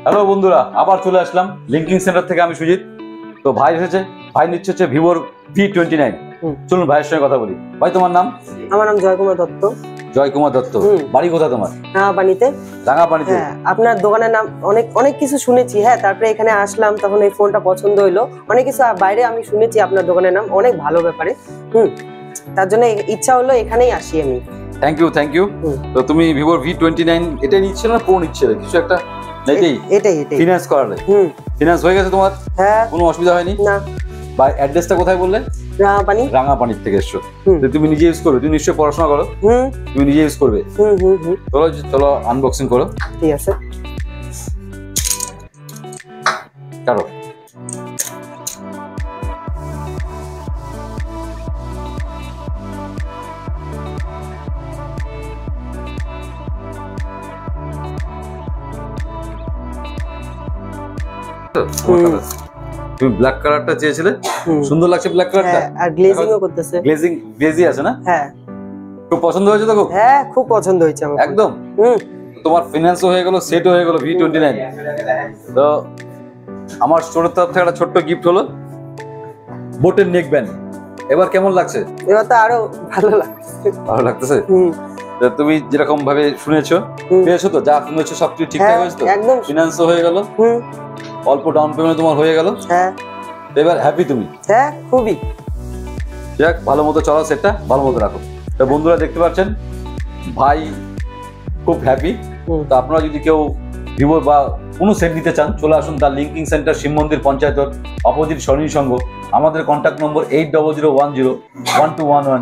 Hello বন্ধুরা, আবার চলে আসলাম লিঙ্কিং সেন্টার থেকে। আমি সুজিত। তো ভাই এসেছে, ভাই নিচ্ছে হচ্ছে ভিভোর V29। চলুন ভাইয়ের সঙ্গে কথা বলি। ভাই তোমার নাম? আমার নাম জয়কুমার দত্ত। জয়কুমার দত্ত। বাড়ি কোথায় তোমার? রাঙাপানিতে। রাঙাপানিতে? হ্যাঁ, আপনার দোকানের নাম অনেক কিছু শুনেছি। হ্যাঁ, তারপরে এখানে আসলাম, তখন এই ফোনটা পছন্দ হইলো। অনেক কিছু বাইরে আমি শুনেছি আপনার দোকানের নাম অনেক ভালো ব্যাপারে। তার জন্য ইচ্ছা হলো এখানেই আসি আমি। Thank you. তো তুমি ভিভোর V29 এটাই নিচ্ছিলে না প্রো নিচ্ছিলে? কিছু একটা এটাই ফিনান্স করালে? ফিনান্স হয়ে গেছে তোমার? হ্যাঁ, কোনো অসুবিধা হয়নি? না। বা অ্যাড্রেসটা কোথায় বললে? রাঙাপানি। রাঙাপানির থেকে এসছো। তুমি নিজে ইউজ করবে? তুমি নিশ্চয়ই পড়াশোনা করো। তুমি নিজে ইউজ করবে? চলো আনবক্সিং করো। ঠিক আছে। কারো তুমি ব্ল্যাক কালারটা চেয়েছিলে, সুন্দর লাগছে ব্ল্যাক কালারটা। আর গ্লেজিংও করতেছে। গ্লেজি আছে না? হ্যাঁ, খুব পছন্দ হয়েছে তো? হ্যাঁ, খুব পছন্দ হয়েছে আমার একদম। তোমার ফিনান্সও হয়ে গেল, সেটও হয়ে গেল V29। তো আমার স্টোরের তরফ থেকে একটা ছোট্ট গিফট হলো বোটের নেক ব্যান্ড। এবার কেমন লাগছে? এবার তো আরো ভালো লাগতেছে। তুমি যেরকম ভাবে শুনেছো, পেয়েছো তো? যা শুনেছো সবকিছু ঠিকঠাক হয়েছে তো? একদম। ফিনান্সও হয়ে গেল, অল্প ডাউন পেমেন্ট তোমার হয়ে গেল। হ্যাঁ, এবার হ্যাপি তুমি? হ্যাঁ, খুবই। যাক, ভালো মতো চলো, সেটটা ভালো মতো রাখো। তো বন্ধুরা দেখতে পাচ্ছেন ভাই খুব হ্যাপি। তো আপনারা যদি কেউ ভিভো বা কোনো সেট নিতে চান, চলে আসুন তার লিঙ্কিং সেন্টার, শিব মন্দির পঞ্চায়েত অপোজিট স্বর্ণী সংঘ। আমাদের কন্ট্যাক্ট নম্বর 8001012112।